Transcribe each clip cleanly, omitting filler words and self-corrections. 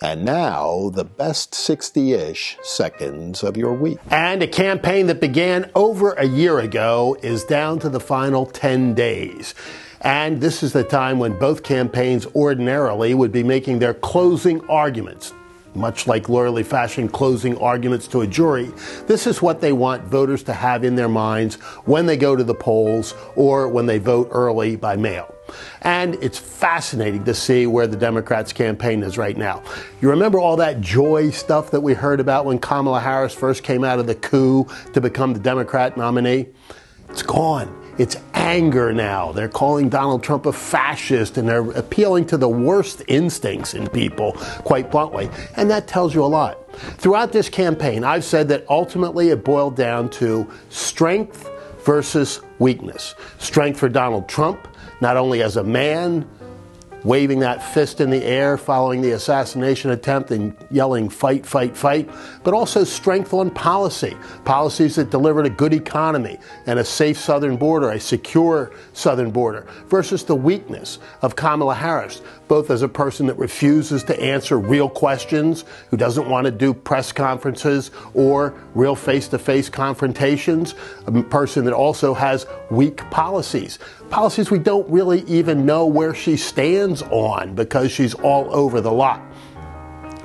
And now, the best 60-ish seconds of your week. And a campaign that began over a year ago is down to the final 10 days. And this is the time when both campaigns ordinarily would be making their closing arguments. Much like lawyerly fashion closing arguments to a jury, this is what they want voters to have in their minds when they go to the polls or when they vote early by mail. And it's fascinating to see where the Democrats' campaign is right now. You remember all that joy stuff that we heard about when Kamala Harris first came out of the coup to become the Democrat nominee? It's gone. It's anger now. They're calling Donald Trump a fascist, and they're appealing to the worst instincts in people, quite bluntly. And that tells you a lot. Throughout this campaign, I've said that ultimately it boiled down to strength versus weakness. Strength for Donald Trump, not only as a man, waving that fist in the air following the assassination attempt and yelling, fight, fight, fight, but also strength on policy. Policies that delivered a good economy and a safe southern border, a secure southern border, versus the weakness of Kamala Harris, both as a person that refuses to answer real questions, who doesn't want to do press conferences or real face-to-face confrontations, a person that also has weak policies. Policies we don't really even know where she stands on because she's all over the lot.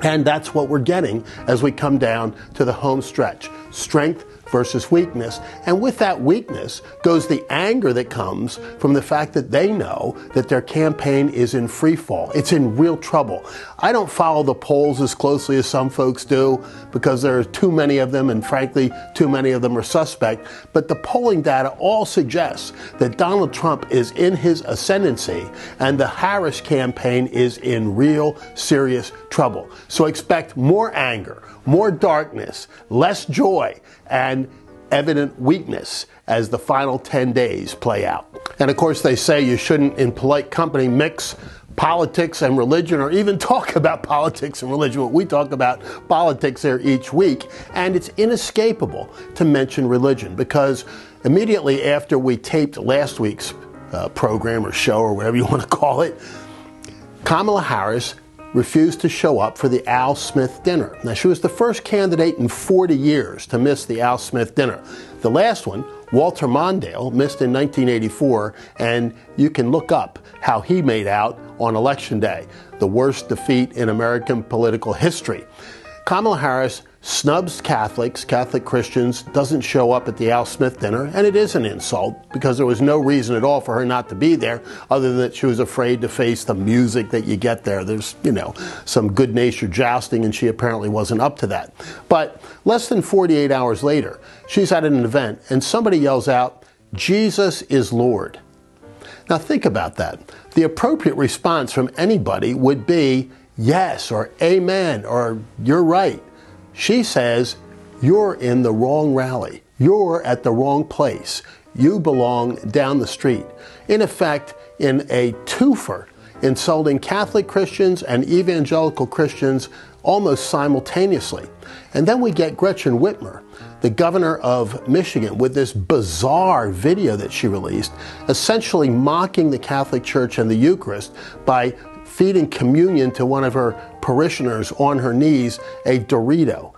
And that's what we're getting as we come down to the home stretch. Strength versus weakness. And with that weakness goes the anger that comes from the fact that they know that their campaign is in free fall. It's in real trouble. I don't follow the polls as closely as some folks do because there are too many of them, and frankly, too many of them are suspect. But the polling data all suggests that Donald Trump is in his ascendancy and the Harris campaign is in real serious trouble. So expect more anger, more darkness, less joy, and evident weakness as the final 10 days play out. And of course, they say you shouldn't, in polite company, mix politics and religion or even talk about politics and religion. But we talk about politics there each week, and it's inescapable to mention religion because immediately after we taped last week's program or show or whatever you want to call it, Kamala Harris refused to show up for the Al Smith dinner. Now, she was the first candidate in 40 years to miss the Al Smith dinner. The last one, Walter Mondale, missed in 1984, and you can look up how he made out on Election Day, the worst defeat in American political history. Kamala Harris snubs Catholics, Catholic Christians, doesn't show up at the Al Smith dinner, and it is an insult because there was no reason at all for her not to be there other than that she was afraid to face the music that you get there. There's, some good-natured jousting, and she apparently wasn't up to that. But less than 48 hours later, she's at an event, and somebody yells out, "Jesus is Lord." Now think about that. The appropriate response from anybody would be, yes, or amen, or you're right. She says, you're in the wrong rally. You're at the wrong place. You belong down the street. In effect, in a twofer, insulting Catholic Christians and evangelical Christians almost simultaneously. And then we get Gretchen Whitmer, the governor of Michigan, with this bizarre video that she released, essentially mocking the Catholic Church and the Eucharist by feeding communion to one of her parishioners on her knees, a Dorito.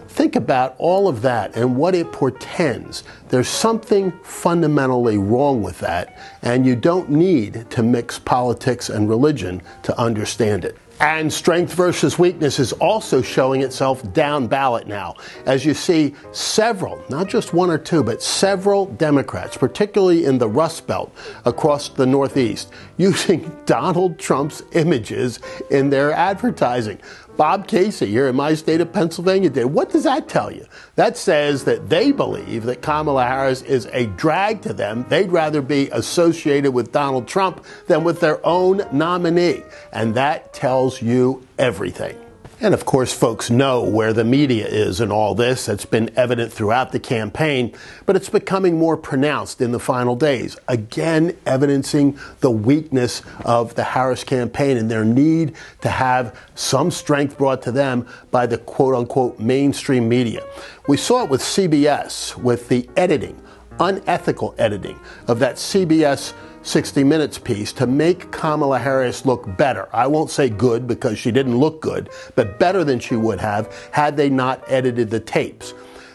Think about all of that and what it portends. There's something fundamentally wrong with that, and you don't need to mix politics and religion to understand it. And strength versus weakness is also showing itself down ballot now, as you see several, not just one or two, but several Democrats, particularly in the Rust Belt across the Northeast, using Donald Trump's images in their advertising. Bob Casey here in my state of Pennsylvania did. What does that tell you? That says that they believe that Kamala Harris is a drag to them. They'd rather be associated with Donald Trump than with their own nominee. And that tells you everything. And of course, folks know where the media is in all this. That's been evident throughout the campaign, but it's becoming more pronounced in the final days, again evidencing the weakness of the Harris campaign and their need to have some strength brought to them by the quote-unquote mainstream media. We saw it with CBS, with the editing, unethical editing of that CBS 60 Minutes piece to make Kamala Harris look better. I won't say good because she didn't look good, but better than she would have had they not edited the tapes.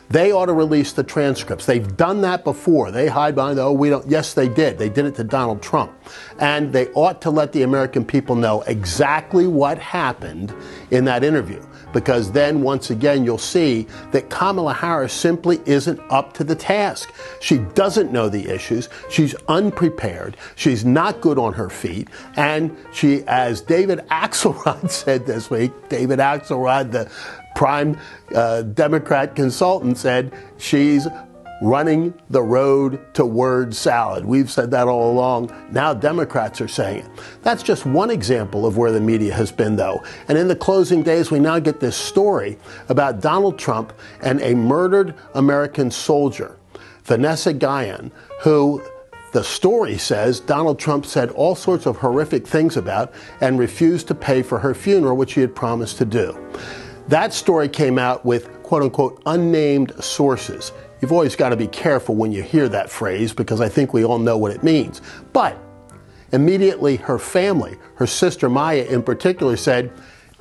They ought to release the transcripts. They've done that before. They hide behind, oh, we don't. Yes, they did. They did it to Donald Trump. And they ought to let the American people know exactly what happened in that interview. Because then, once again, you'll see that Kamala Harris simply isn't up to the task. She doesn't know the issues. She's unprepared. She's not good on her feet. And she, as David Axelrod said this week, David Axelrod, the prime Democrat consultant, said she's running the road to word salad. We've said that all along. Now Democrats are saying it. That's just one example of where the media has been, though. And in the closing days, we now get this story about Donald Trump and a murdered American soldier, Vanessa Gyan, who the story says Donald Trump said all sorts of horrific things about and refused to pay for her funeral, which he had promised to do. That story came out with, quote unquote, unnamed sources. You've always got to be careful when you hear that phrase because I think we all know what it means. But immediately her family, her sister Maya in particular, said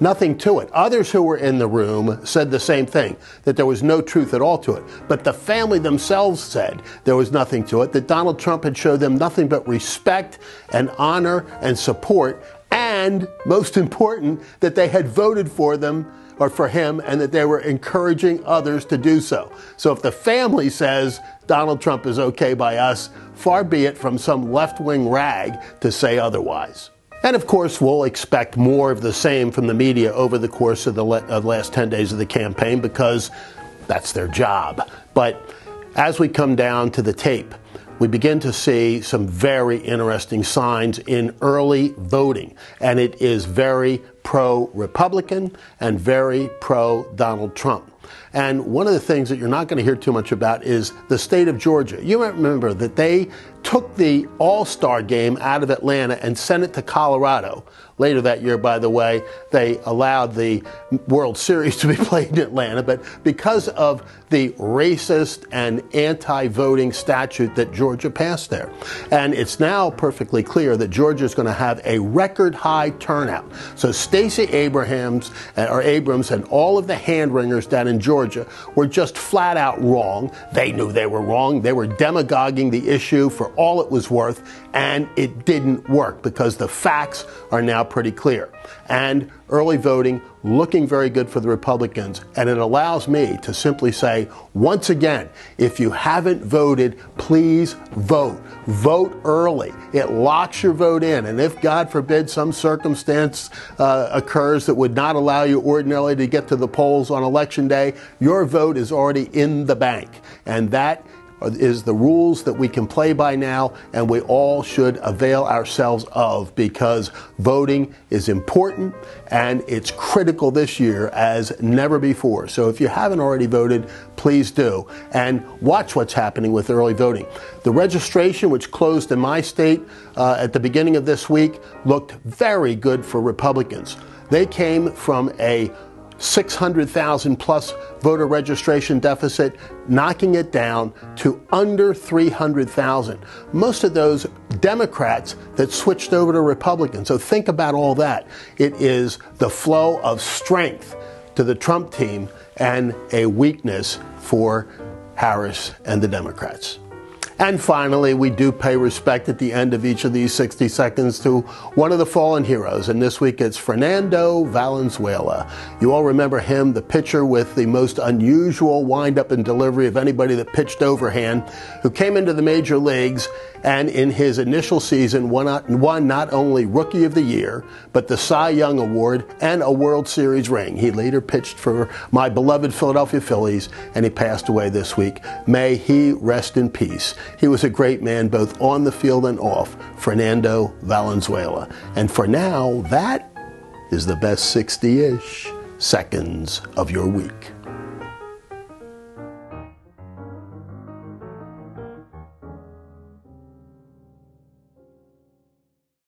nothing to it. Others who were in the room said the same thing, that there was no truth at all to it. But the family themselves said there was nothing to it, that Donald Trump had showed them nothing but respect and honor and support, and most important, that they had voted for them or for him, and that they were encouraging others to do so. So if the family says Donald Trump is okay by us, far be it from some left-wing rag to say otherwise. And of course, we'll expect more of the same from the media over the course of the last 10 days of the campaign because that's their job. But as we come down to the tape, we begin to see some very interesting signs in early voting. And it is very pro-Republican and very pro-Donald Trump. And one of the things that you're not going to hear too much about is the state of Georgia. You might remember that they took the All-Star game out of Atlanta and sent it to Colorado. Later that year, by the way, they allowed the World Series to be played in Atlanta, but because of the racist and anti-voting statute that Georgia passed there. And it's now perfectly clear that Georgia is going to have a record high turnout. So Stacey Abrams and all of the hand-wringers down in Georgia were just flat out wrong. They knew they were wrong. They were demagoguing the issue for all it was worth, and it didn't work because the facts are now pretty clear. And early voting looking very good for the Republicans, and it allows me to simply say, once again, if you haven't voted, please vote. Vote early. It locks your vote in, and if, God forbid, some circumstance occurs that would not allow you ordinarily to get to the polls on Election Day, your vote is already in the bank, and that is the rules that we can play by now, and we all should avail ourselves of, because voting is important and it's critical this year as never before. So if you haven't already voted, please do, and watch what's happening with early voting. The registration, which closed in my state at the beginning of this week, looked very good for Republicans. They came from a 600,000 plus voter registration deficit, knocking it down to under 300,000. Most of those Democrats that switched over to Republicans. So think about all that. It is the flow of strength to the Trump team and a weakness for Harris and the Democrats. And finally, we do pay respect at the end of each of these 60 seconds to one of the fallen heroes. And this week it's Fernando Valenzuela. You all remember him, the pitcher with the most unusual windup and delivery of anybody that pitched overhand, who came into the major leagues and in his initial season won not only Rookie of the Year, but the Cy Young Award and a World Series ring. He later pitched for my beloved Philadelphia Phillies, and he passed away this week. May he rest in peace. He was a great man both on the field and off, Fernando Valenzuela. And for now, that is the best 60-ish seconds of your week.